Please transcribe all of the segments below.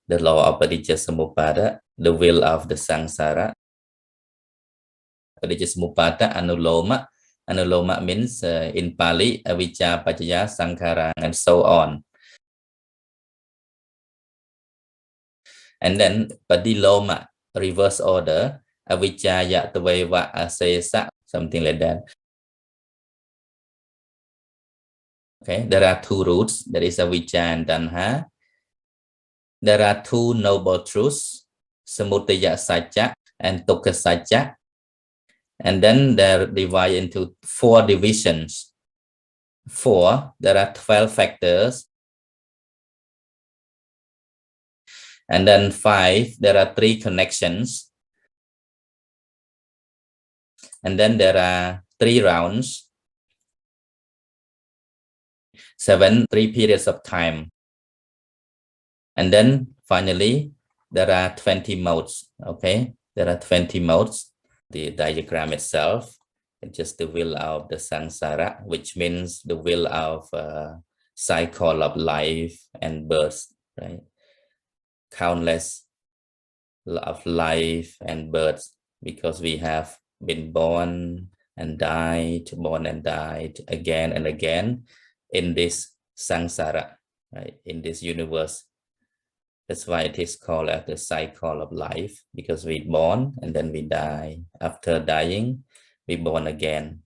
the law of Paticca the will of the samsara. Paticca anuloma. Anuloma means in Pali, avijja, paccaya, sankhara, and so on. And then Padiloma, reverse order, avijja, yataveva, asesa, something like that. Okay, there are two roots, that is avijja and tanha. There are two noble truths, samudaya satya and dukkha satya. And then they're divided into 4 divisions. 4, there are 12 factors. And then 5, there are 3 connections. And then there are 3 rounds. 7, 3 periods of time. And then finally, there are 20 modes. Okay, there are 20 modes. The diagram itself, it's just the wheel of the samsara, which means the wheel of cycle of life and birth, right? Countless of life and birth, because we have been born and died again and again in this samsara, right? In this universe. That's why it is called as the cycle of life, because we born and then we die. After dying, we born again.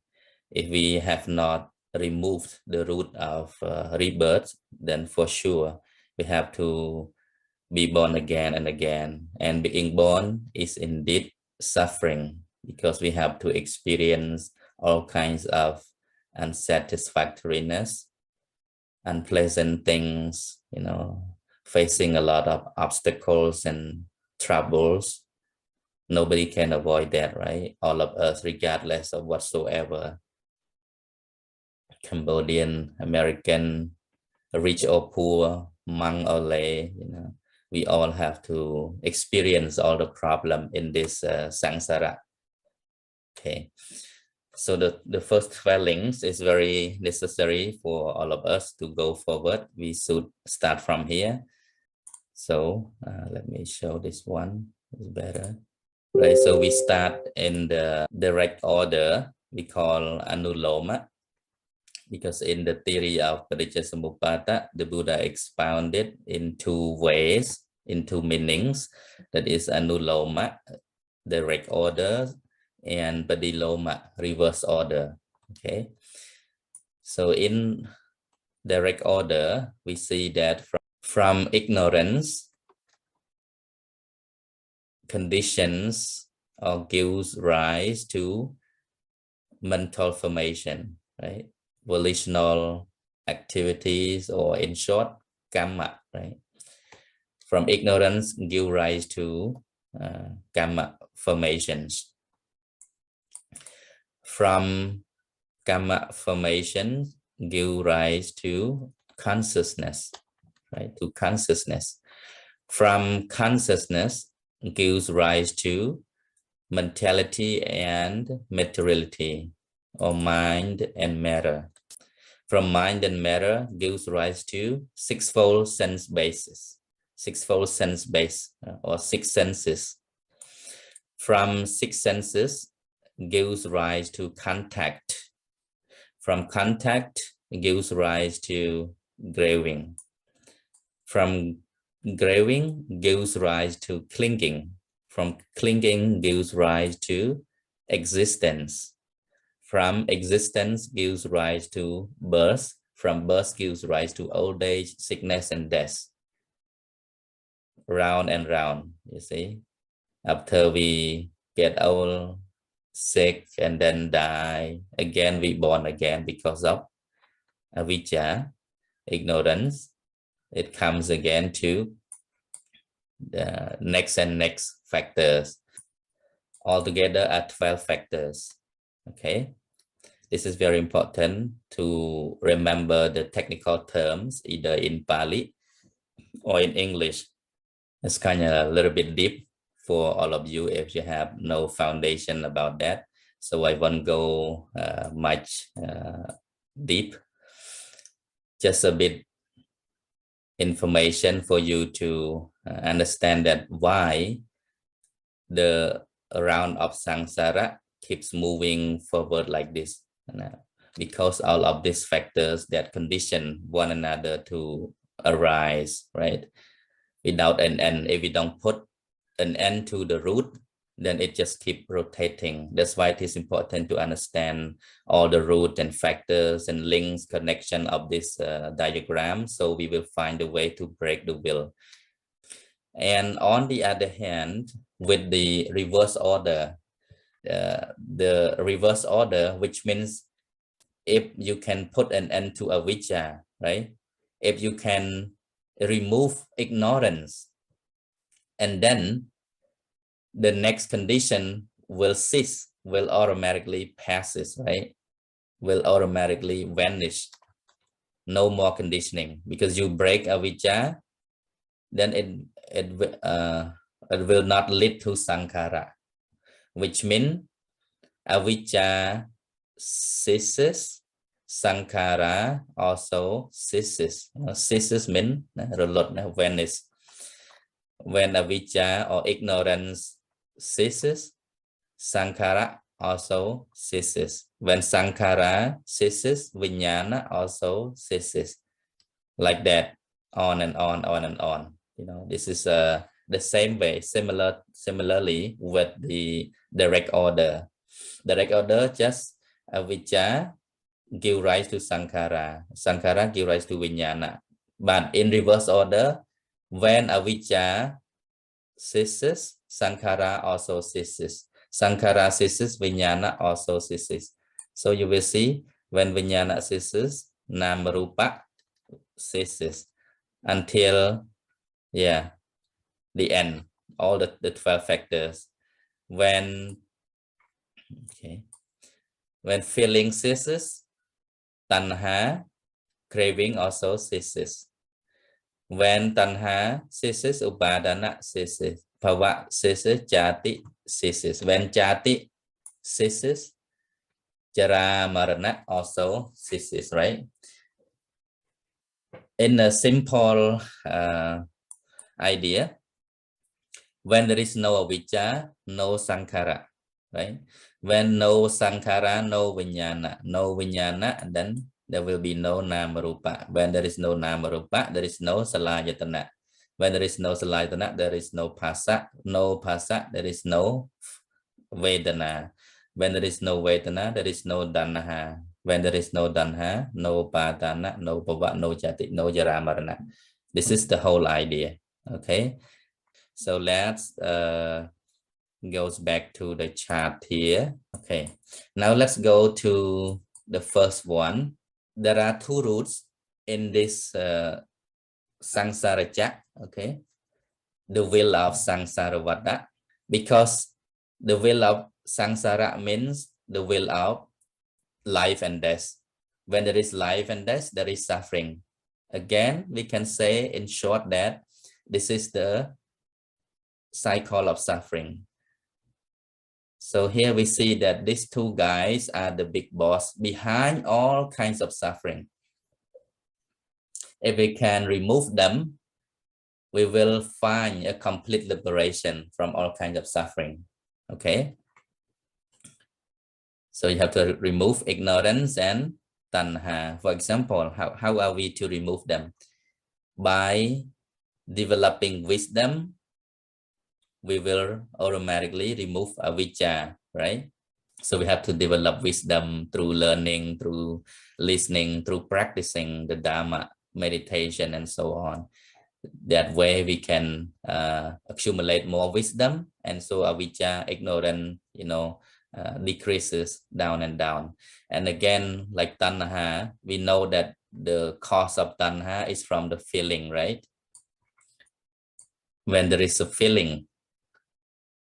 If we have not removed the root of rebirth, then for sure we have to be born again and again. And being born is indeed suffering, because we have to experience all kinds of unsatisfactoriness, unpleasant things, you know, facing a lot of obstacles and troubles. Nobody can avoid that, right? All of us, regardless of whatsoever, Cambodian, American, rich or poor, monk or lay, you know, we all have to experience all the problem in this samsara. Okay, so the first 12 links is very necessary for all of us to go forward. We should start from here. So let me show this one, it's better. Right, so we start in the direct order we call Anuloma, because in the theory of Paticca, the Buddha expounded in 2 ways, in 2 meanings, that is Anuloma, direct order, and Padiloma, reverse order. Okay, so in direct order, we see that from ignorance, conditions or gives rise to mental formation, right? Volitional activities, or in short, karma, right? From ignorance give rise to karma formations. From karma formations give rise to consciousness, right? To consciousness. From consciousness gives rise to mentality and materiality, or mind and matter. From mind and matter gives rise to sixfold sense bases, sixfold sense base, or 6 senses. From 6 senses gives rise to contact. From contact gives rise to craving. From craving gives rise to clinging. From clinging gives rise to existence. From existence gives rise to birth. From birth gives rise to old age, sickness, and death. Round and round, you see. After we get old, sick, and then die, again we born again because of avijja, ignorance. It comes again to the next and next factors. Altogether are 12 factors. Okay, this is very important to remember the technical terms either in Pali or in English. It's kind of a little bit deep for all of you if you have no foundation about that. So I won't go much deep, just a bit information for you to understand that why the round of samsara keeps moving forward like this. Because all of these factors that condition one another to arise, right? Without an end, if we don't put an end to the root, then it just keep rotating. That's why it is important to understand all the root and factors and links, connection of this diagram, so we will find a way to break the wheel. And on the other hand, with the reverse order, the reverse order, which means if you can put an end to avijja, right? If you can remove ignorance, and then the next condition will cease, will automatically passes, right? Will automatically vanish. No more conditioning, because you break avijja, then it will not lead to sankhara, which means avijja ceases, sankhara also ceases. Ceases means vanish. When avijja or ignorance ceases, sankhara also ceases. When sankhara ceases, vijnana also ceases. Like that, on and on, on and on. You know, this is the same way, similarly with the direct order. Direct order, just avijja give rise to sankhara, sankhara give rise to vijnana. But in reverse order, when avijja ceases, sankhara also ceases. Sankhara ceases, vijnana also ceases. So you will see, when vijnana ceases, nama rupa ceases until the end, all the 12 factors. When feeling ceases, tanha, craving also ceases. When tanha ceases, upadana ceases. Bhava ceases, jati ceases. When jati ceases, jara marana also ceases, right? In a simple idea, when there is no avijja, no sankhara, right? When no sankhara, no vijnana, then there will be no nama rupa. When there is no nama rupa, there is no salayatana. When there is no salayatana, there is no phassa. No phassa, there is no vedana. When there is no vedana, there is no danha. When there is no danha, no padana, no bhava, no jati, no jara marana. This is the whole idea. Okay, so let's goes back to the chart here. Okay, now let's go to the first one. There are two roots in this samsara chak. Okay, the wheel of samsara vada, because the wheel of samsara means the wheel of life and death. When there is life and death, there is suffering. Again, we can say in short that this is the cycle of suffering. So here we see that these two guys are the big boss behind all kinds of suffering. If we can remove them, we will find a complete liberation from all kinds of suffering. Okay. So you have to remove ignorance and tanha. For example, how are we to remove them? By developing wisdom, we will automatically remove avijja, right? So we have to develop wisdom through learning, through listening, through practicing the Dhamma, meditation, and so on. That way we can accumulate more wisdom, and so avijja, ignorance, decreases down and down. And again, like tanha, we know that the cause of tanha is from the feeling, right? When there is a feeling,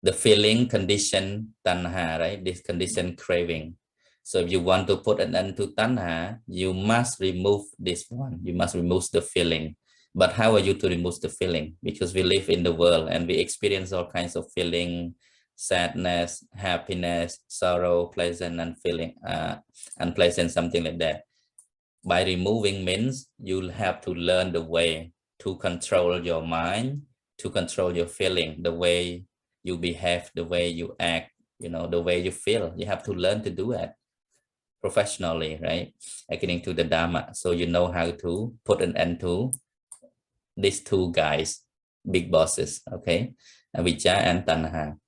the feeling condition tanha, right? This condition craving. So if you want to put an end to tanha, you must remove this one. You must remove the feeling. But how are you to remove the feeling? Because we live in the world and we experience all kinds of feeling, sadness, happiness, sorrow, pleasant, and feeling unpleasant, something like that. By removing means you'll have to learn the way to control your mind, to control your feeling, the way you behave, the way you act, you know, the way you feel. You have to learn to do that professionally, right? According to the Dharma. So you know how to put an end to these two guys, big bosses, okay? Avijja and Tanha.